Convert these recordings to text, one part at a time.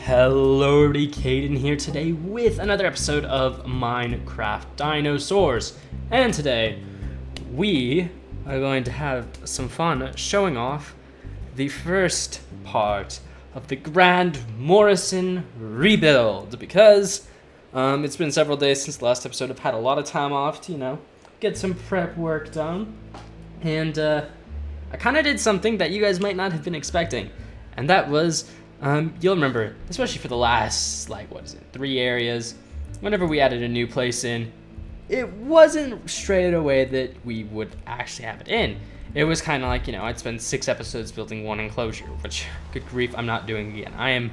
Hello, everybody, Caden here today with another episode of Minecraft Dinosaurs. And today, we are going to have some fun showing off the first part of the Grand Morrison rebuild. Because it's been several days since the last episode. I've had a lot of time off to, get some prep work done. And I kind of did something that you guys might not have been expecting. And that was... you'll remember, especially for the last, 3 areas, whenever we added a new place in, it wasn't straight away that we would actually have it in. It was kind of like, I'd spend 6 episodes building one enclosure, which, good grief, I'm not doing again.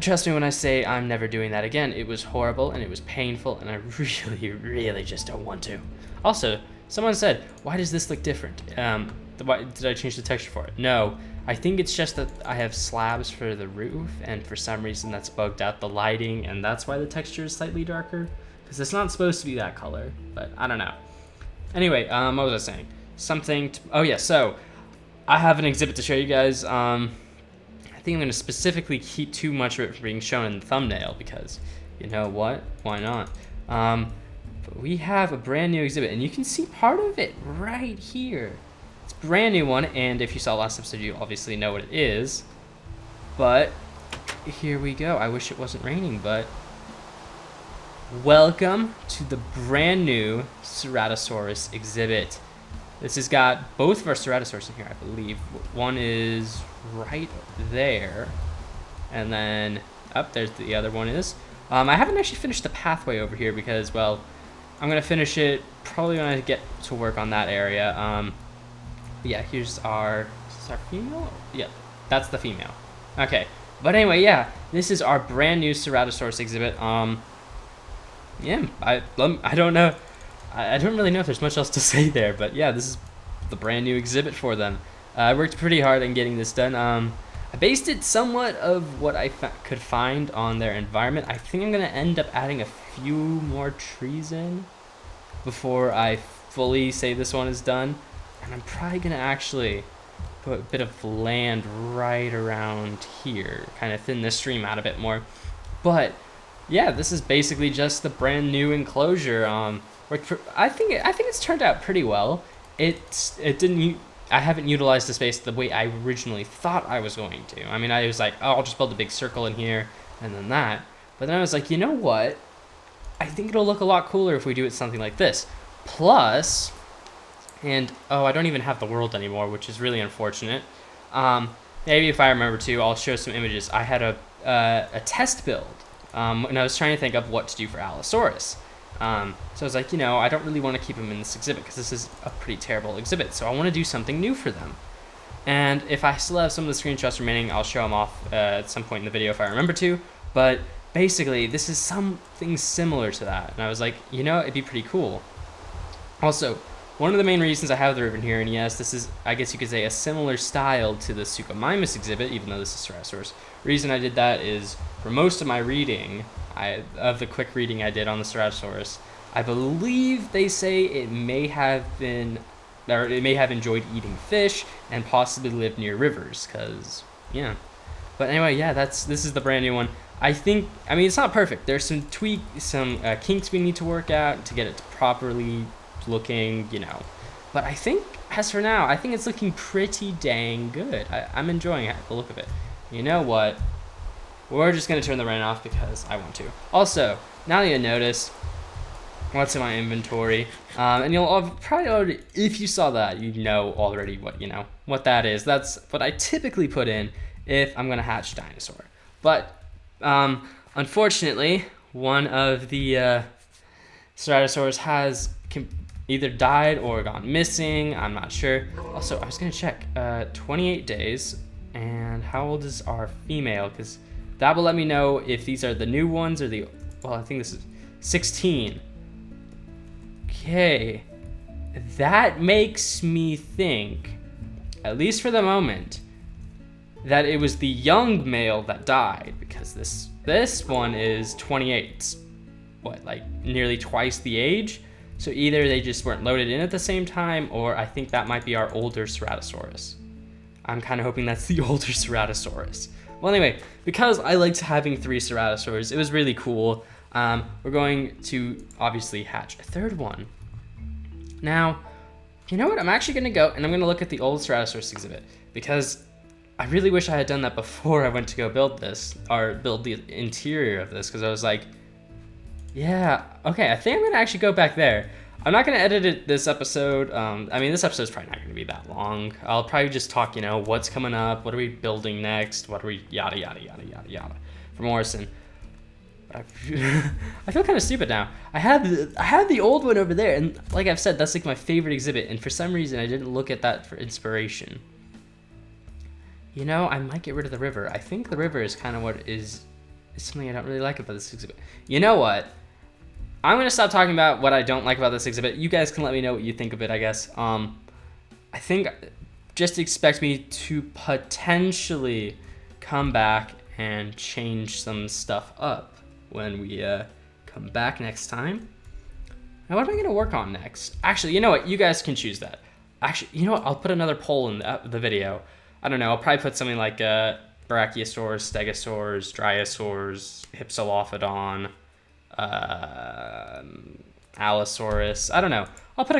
Trust me when I say I'm never doing that again. It was horrible, and it was painful, and I really, really just don't want to. Also, someone said, why does this look different? Why did I change the texture for it? No. I think it's just that I have slabs for the roof, and for some reason that's bugged out the lighting, and that's why the texture is slightly darker, because it's not supposed to be that color, but I don't know. Anyway, what was I saying? So I have an exhibit to show you guys. I think I'm going to specifically keep too much of it from being shown in the thumbnail, because you know what? Why not? But we have a brand new exhibit, and you can see part of it right here. Brand new one, and if you saw last episode, you obviously know what it is. But here we go. I wish it wasn't raining, but welcome to the brand new Ceratosaurus exhibit. This has got both of our Ceratosaurus in here, I believe. One is right there, and then up there's the other one is. I haven't actually finished the pathway over here because, well, I'm gonna finish it probably when I get to work on that area. Yeah, here's our female? Yeah, that's the female. Okay, but anyway, yeah, this is our brand new Ceratosaurus exhibit. Yeah, I don't know. I don't really know if there's much else to say there, but yeah, this is the brand new exhibit for them. I worked pretty hard on getting this done. I based it somewhat of what I could find on their environment. I think I'm going to end up adding a few more trees in before I fully say this one is done. And I'm probably going to actually put a bit of land right around here, kind of thin the stream out a bit more. But yeah, this is basically just the brand new enclosure. I think it's turned out pretty well. I haven't utilized the space the way I originally thought I was going to. I mean, I was like, oh, I'll just build a big circle in here and then that. But then I was like, you know what? I think it'll look a lot cooler if we do it something like this. Plus... And, I don't even have the world anymore, which is really unfortunate. Maybe if I remember to, I'll show some images. I had a test build, and I was trying to think of what to do for Allosaurus. So I was like, I don't really want to keep him in this exhibit, because this is a pretty terrible exhibit. So I want to do something new for them. And if I still have some of the screenshots remaining, I'll show them off at some point in the video if I remember to. But basically, this is something similar to that. And I was like, it'd be pretty cool. Also, one of the main reasons I have the ribbon here, and yes, this is, I guess you could say, a similar style to the Suchomimus exhibit, even though this is Ceratosaurus. The reason I did that is, for most of my reading, of the quick reading I did on the Ceratosaurus, I believe they say it may have enjoyed eating fish, and possibly lived near rivers, because, yeah. But anyway, yeah, this is the brand new one. I mean, it's not perfect. There's some kinks we need to work out to get it properly looking, but I think, as for now, I think it's looking pretty dang good. I'm enjoying the look of it. You know what? We're just going to turn the rain off because I want to. Also, now that you notice what's in my inventory, and you'll probably already, if you saw that, you know already what that is. That's what I typically put in if I'm going to hatch a dinosaur. But, unfortunately, one of the Ceratosaurus has either died or gone missing. I'm not sure. Also, I was gonna check 28 days, and how old is our female, because that will let me know if these are the new ones or I think this is 16. Okay, that makes me think, at least for the moment, that it was the young male that died, because this one is 28. Nearly twice the age? So either they just weren't loaded in at the same time, or I think that might be our older Ceratosaurus. I'm kind of hoping that's the older Ceratosaurus. Well, anyway, because I liked having 3 Ceratosaurs, it was really cool. We're going to obviously hatch a 3rd one. Now, you know what? I'm actually going to go and I'm going to look at the old Ceratosaurus exhibit, because I really wish I had done that before I went to go build this, or build the interior of this, because I was like, yeah, okay, I think I'm going to actually go back there. I'm not going to edit this episode. I mean, this episode's probably not going to be that long. I'll probably just talk, you know, what's coming up, what are we building next, what are we, yada, yada, yada, yada, yada, for Morrison. I feel kind of stupid now. I had the old one over there, and like I've said, that's like my favorite exhibit, and for some reason I didn't look at that for inspiration. You know, I might get rid of the river. I think the river is kind of what is something I don't really like about this exhibit. You know what? I'm going to stop talking about what I don't like about this exhibit. You guys can let me know what you think of it, I guess. I think just expect me to potentially come back and change some stuff up when we come back next time. Now, what am I going to work on next? Actually, you know what? You guys can choose that. Actually, you know what? I'll put another poll in the video. I don't know. I'll probably put something like Brachiosaurs, Stegosaurs, Dryosaurs, Hypsilophodon, Allosaurus. I don't know. I'll put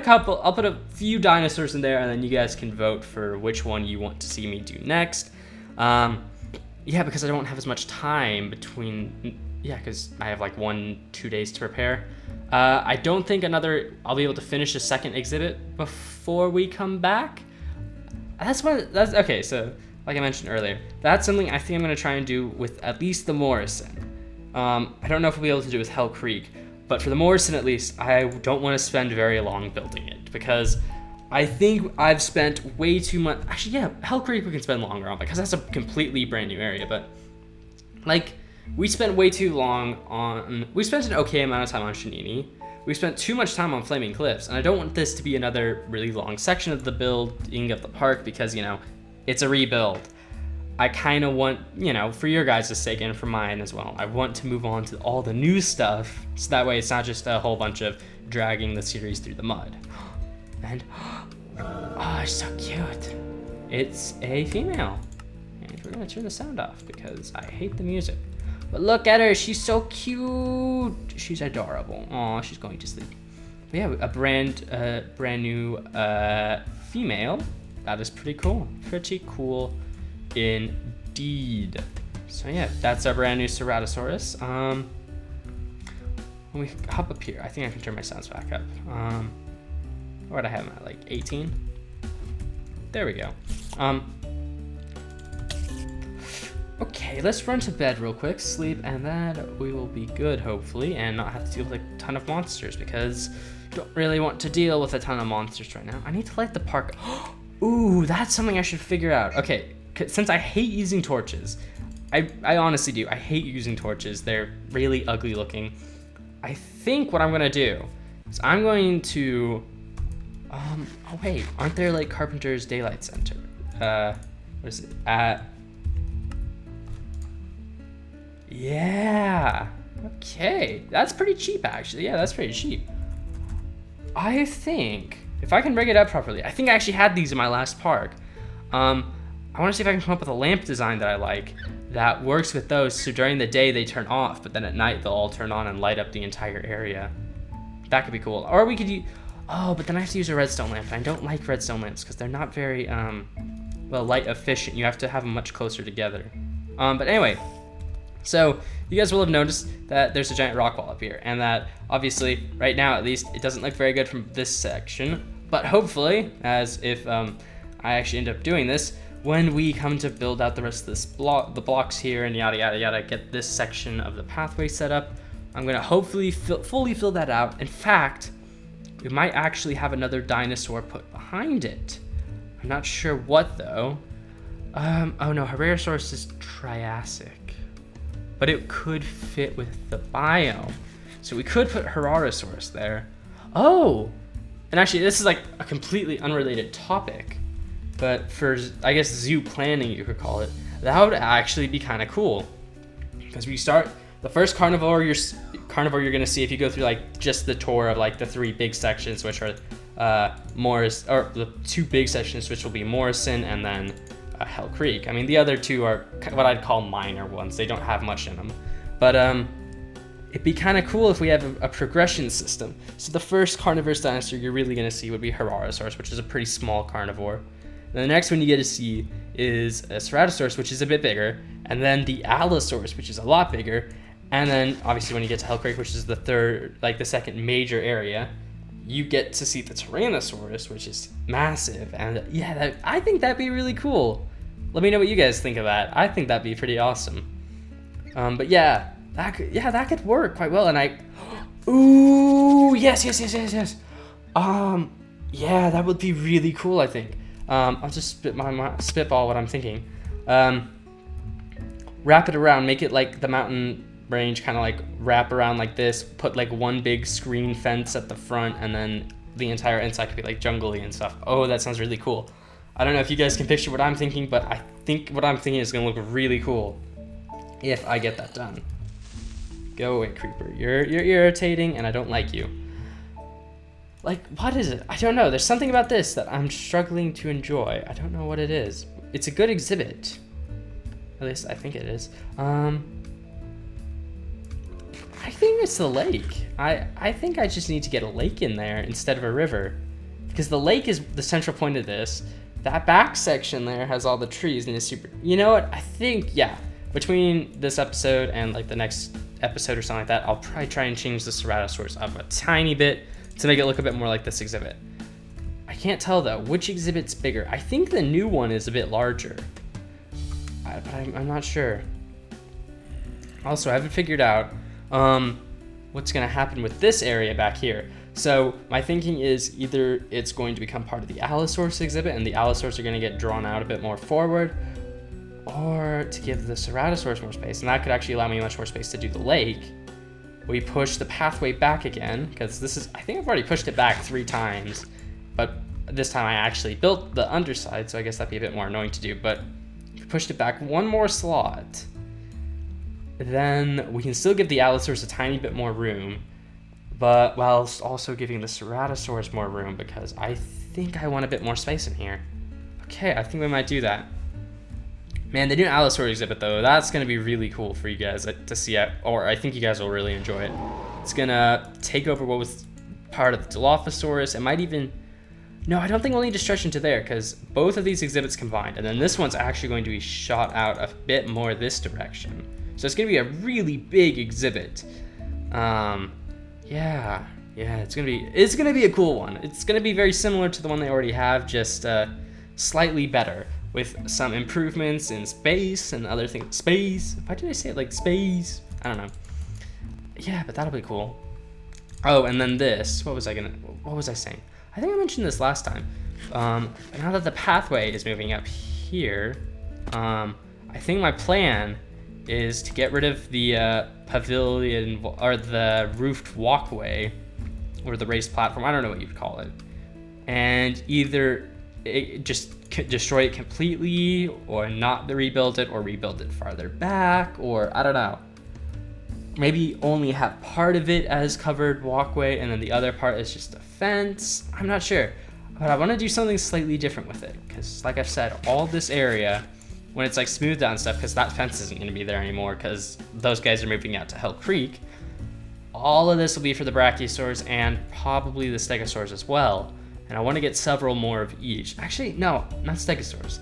a few dinosaurs in there, and then you guys can vote for which one you want to see me do next. Yeah, because I don't have as much time between. Yeah, because I have like 1-2 days to prepare. I don't think I'll be able to finish a 2nd exhibit before we come back. That's okay. So like I mentioned earlier, that's something I think I'm going to try and do with at least the Morrison. I don't know if we'll be able to do it with Hell Creek, but for the Morrison at least, I don't want to spend very long building it, because I think I've spent way too much. Actually, yeah, Hell Creek we can spend longer on, because that's a completely brand new area, but like we spent way too long on. We spent an okay amount of time on Shanini. We spent too much time on Flaming Cliffs, and I don't want this to be another really long section of the building of the park, because, you know, it's a rebuild. I kind of want, you know, for your guys' sake and for mine as well, I want to move on to all the new stuff, so that way it's not just a whole bunch of dragging the series through the mud. And, oh, it's so cute. It's a female. And we're going to turn the sound off because I hate the music. But look at her, she's so cute. She's adorable. Aw, she's going to sleep. But yeah, a brand new female. That is pretty cool. Pretty cool indeed. So yeah, that's our brand new Ceratosaurus. When we hop up here, I think I can turn my sounds back up. What I have them at, like 18? There we go. Okay, let's run to bed real quick, sleep, and then we will be good, hopefully, and not have to deal with a ton of monsters, because I don't really want to deal with a ton of monsters right now. I need to light the park. Ooh, that's something I should figure out. Okay, since I hate using torches, I honestly do. I hate using torches. They're really ugly looking. I think what I'm gonna do is I'm going to, oh wait, aren't there like Carpenter's Daylight Center? What is it? Yeah, okay, that's pretty cheap actually. Yeah, that's pretty cheap. I think if I can rig it up properly, I think I actually had these in my last park. I want to see if I can come up with a lamp design that I like that works with those, so during the day they turn off, but then at night they'll all turn on and light up the entire area. That could be cool. Or we could use, oh, but then I have to use a redstone lamp, and I don't like redstone lamps because they're not very well, light efficient. You have to have them much closer together. But anyway, so you guys will have noticed that there's a giant rock wall up here, and that obviously right now at least it doesn't look very good from this section, but hopefully, as if I actually end up doing this, when we come to build out the rest of this the blocks here and yada yada yada, get this section of the pathway set up, I'm gonna hopefully fully fill that out. In fact, we might actually have another dinosaur put behind it. I'm not sure what though. Oh no, Herrerasaurus is Triassic, but it could fit with the biome, so we could put Herrerasaurus there. Oh, and actually this is like a completely unrelated topic, but for, I guess, zoo planning you could call it, that would actually be kind of cool, because we start the first carnivore you're gonna see if you go through like just the tour of like the 3 big sections, which are the 2 big sections, which will be Morrison and then Hell Creek. I mean, the other two are what I'd call minor ones. They don't have much in them. But it'd be kind of cool if we have a progression system. So the first carnivorous dinosaur you're really going to see would be Herrerasaurus, which is a pretty small carnivore. And the next one you get to see is a Ceratosaurus, which is a bit bigger, and then the Allosaurus, which is a lot bigger. And then obviously when you get to Hell Creek, which is the third, like the second major area, you get to see the Tyrannosaurus, which is massive. And yeah, I think that'd be really cool. Let me know what you guys think of that. I think that'd be pretty awesome. But yeah, that could work quite well. And ooh, yes. Yeah, that would be really cool, I think. I'll just spitball what I'm thinking. Wrap it around, make it like the mountain range, kind of like wrap around like this, put like one big screen fence at the front, and then the entire inside could be like jungly and stuff. Oh, that sounds really cool. I don't know if you guys can picture what I'm thinking, but I think what I'm thinking is gonna look really cool if I get that done. Go away, creeper. You're irritating and I don't like you. Like, what is it? I don't know. There's something about this that I'm struggling to enjoy. I don't know what it is. It's a good exhibit. At least I think it is. I think it's the lake. I think I just need to get a lake in there instead of a river, because the lake is the central point of this. That back section there has all the trees and it's super. You know what? I think, yeah, between this episode and like the next episode or something like that, I'll probably try and change the Ceratosaurus up a tiny bit to make it look a bit more like this exhibit. I can't tell though which exhibit's bigger. I think the new one is a bit larger, but I'm not sure. Also, I haven't figured out what's gonna happen with this area back here. So my thinking is either it's going to become part of the Allosaurus exhibit and the Allosaurus are gonna get drawn out a bit more forward, or to give the Ceratosaurus more space, and that could actually allow me much more space to do the lake. We push the pathway back again, because I think I've already pushed it back 3 times, but this time I actually built the underside, so I guess that'd be a bit more annoying to do, but if we pushed it back 1 more slot, then we can still give the Allosaurus a tiny bit more room, but whilst also giving the Ceratosaurus more room, because I think I want a bit more space in here. Okay, I think we might do that. Man, the new Allosaurus exhibit though, that's gonna be really cool for you guys to see, or I think you guys will really enjoy it. It's gonna take over what was part of the Dilophosaurus. It might even, no, I don't think we'll need to stretch into there, because both of these exhibits combined, and then this one's actually going to be shot out a bit more this direction. So it's gonna be a really big exhibit. Yeah, it's gonna be a cool one. It's gonna be very similar to the one they already have, just slightly better, with some improvements in space and other things. Space? Why did I say it like space? I don't know. Yeah, but that'll be cool. Oh, and then this. What was I saying? I think I mentioned this last time. Now that the pathway is moving up here, I think my plan is to get rid of the pavilion, or the roofed walkway, or the raised platform. I don't know what you'd call it. And either just destroy it completely, or not rebuild it, or rebuild it farther back, or I don't know. Maybe only have part of it as covered walkway and then the other part is just a fence. I'm not sure, but I want to do something slightly different with it, because like I've said, all this area, when it's like smoothed out and stuff, because that fence isn't going to be there anymore because those guys are moving out to Hell Creek, all of this will be for the Brachiosaurs and probably the Stegosaurs as well. And I want to get several more of each. Actually, no, not Stegosaurs.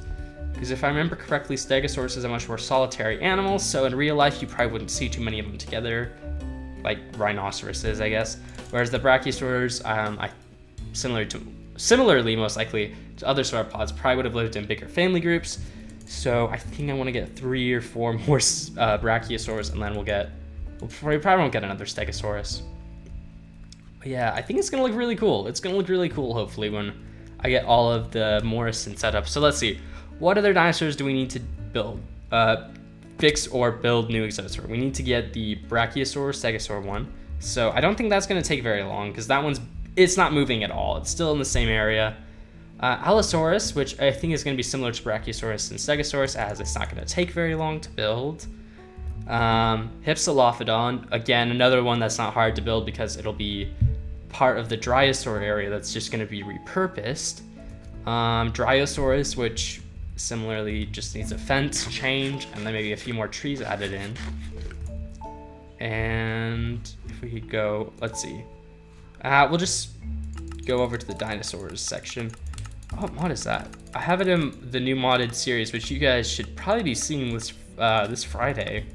Because if I remember correctly, Stegosaurus is a much more solitary animal, so in real life you probably wouldn't see too many of them together, like rhinoceroses, I guess. Whereas the Brachiosaurs, similarly most likely to other sauropods, probably would have lived in bigger family groups. So I think I want to get 3 or 4 more Brachiosaurs, and then we probably won't get another Stegosaurus. Yeah, I think it's going to look really cool. It's going to look really cool, hopefully, when I get all of the Morrison set up. So let's see. What other dinosaurs do we need to build? Fix or build new exhibits for? We need to get the Brachiosaur, Stegosaur one. So I don't think that's going to take very long, because it's not moving at all. It's still in the same area. Allosaurus, which I think is going to be similar to Brachiosaurus and Stegosaurus, as it's not going to take very long to build. Hypsilophodon, again, another one that's not hard to build because it'll be part of the Dryosaur area that's just going to be repurposed. Dryosaurus, which similarly just needs a fence change and then maybe a few more trees added in. And if we could go, let's see. We'll just go over to the dinosaurs section. What mod is that? I have it in the new modded series, which you guys should probably be seeing this Friday,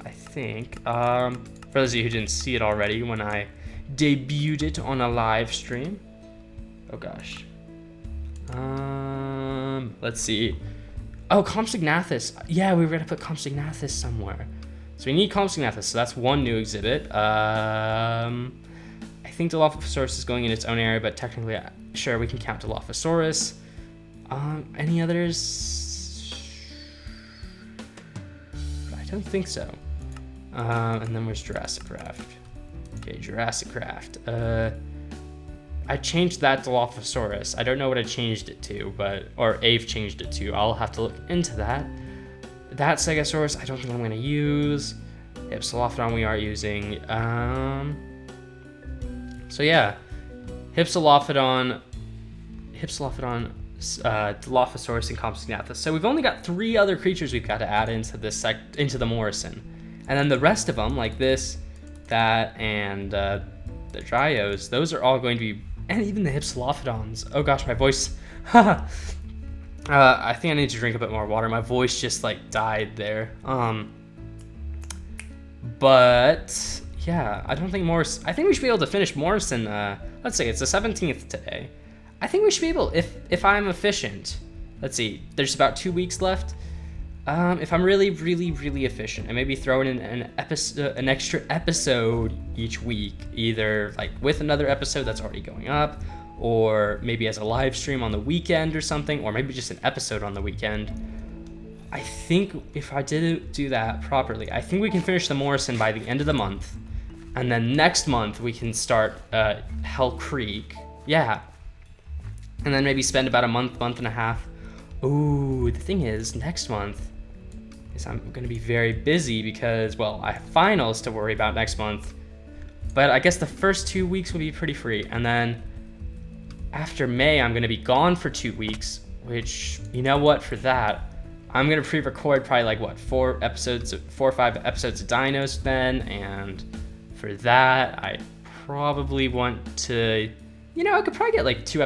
I think. For those of you who didn't see it already, when I debuted it on a live stream. Oh gosh. Let's see. Oh, Compsognathus. Yeah, we were gonna put Compsognathus somewhere. So we need Compsognathus, so that's one new exhibit. I think Dilophosaurus is going in its own area, but technically, sure, we can count Dilophosaurus. Any others? I don't think so. And then where's Jurassic Craft? Okay, Jurassic Craft. I changed that Dilophosaurus. I don't know what I changed it to, or Ave changed it to. I'll have to look into that. That Stegosaurus, I don't think I'm gonna use. Hypsilophodon we are using. So yeah, Hypsilophodon, Dilophosaurus, and Compsognathus. So we've only got 3 other creatures we've got to add into this into the Morrison, and then the rest of them, like this, that, and the Dryos, those are all going to be, and even the Hypsilophodons. Oh gosh, my voice. I think I need to drink a bit more water. My voice just like died there. But yeah, I don't think I think we should be able to finish Morrison. Let's say it's the 17th today. I think we should be able, if I'm efficient. Let's see, there's about 2 weeks left. If I'm really efficient, and maybe throw in an extra episode each week, either like with another episode that's already going up, or maybe as a live stream on the weekend or something, or maybe just an episode on the weekend. I think if I did do that properly, I think we can finish the Morrison by the end of the month, and then next month we can start Hell Creek. Yeah, and then maybe spend about a month and a half. Ooh, the thing is, next month is I'm gonna be very busy because, well, I have finals to worry about next month, but I guess the first 2 weeks will be pretty free, and then after May, I'm gonna be gone for 2 weeks, which, you know what, for that, I'm gonna pre-record probably like, what, 4 or 5 episodes of Dinos then, and for that, I probably want to, you know, I could probably get like two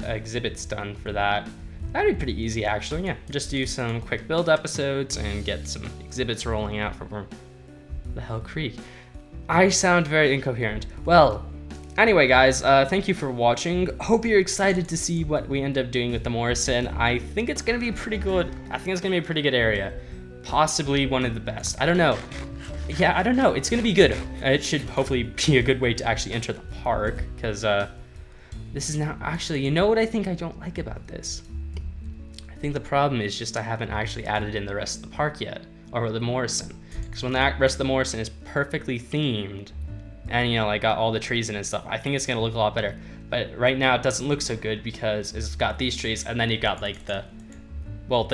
exhibits done for that. That'd be pretty easy, actually, yeah. Just do some quick build episodes and get some exhibits rolling out for the Hell Creek. I sound very incoherent. Well, anyway, guys, thank you for watching. Hope you're excited to see what we end up doing with the Morrison. I think it's gonna be pretty good. I think it's gonna be a pretty good area. Possibly one of the best. I don't know. Yeah, I don't know. It's gonna be good. It should hopefully be a good way to actually enter the park, because this is now actually, you know what I think I don't like about this? I think the problem is just I haven't actually added in the rest of the park yet, or the Morrison. Because when the rest of the Morrison is perfectly themed, and, you know, like got all the trees in and stuff, I think it's gonna look a lot better. But right now it doesn't look so good because it's got these trees, and then you got like the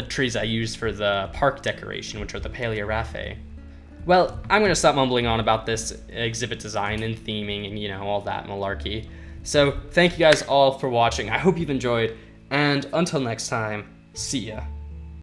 trees I used for the park decoration, which are the Paleoraphe. Well, I'm gonna stop mumbling on about this exhibit design and theming and, you know, all that malarkey. So thank you guys all for watching. I hope you've enjoyed, and until next time, see ya.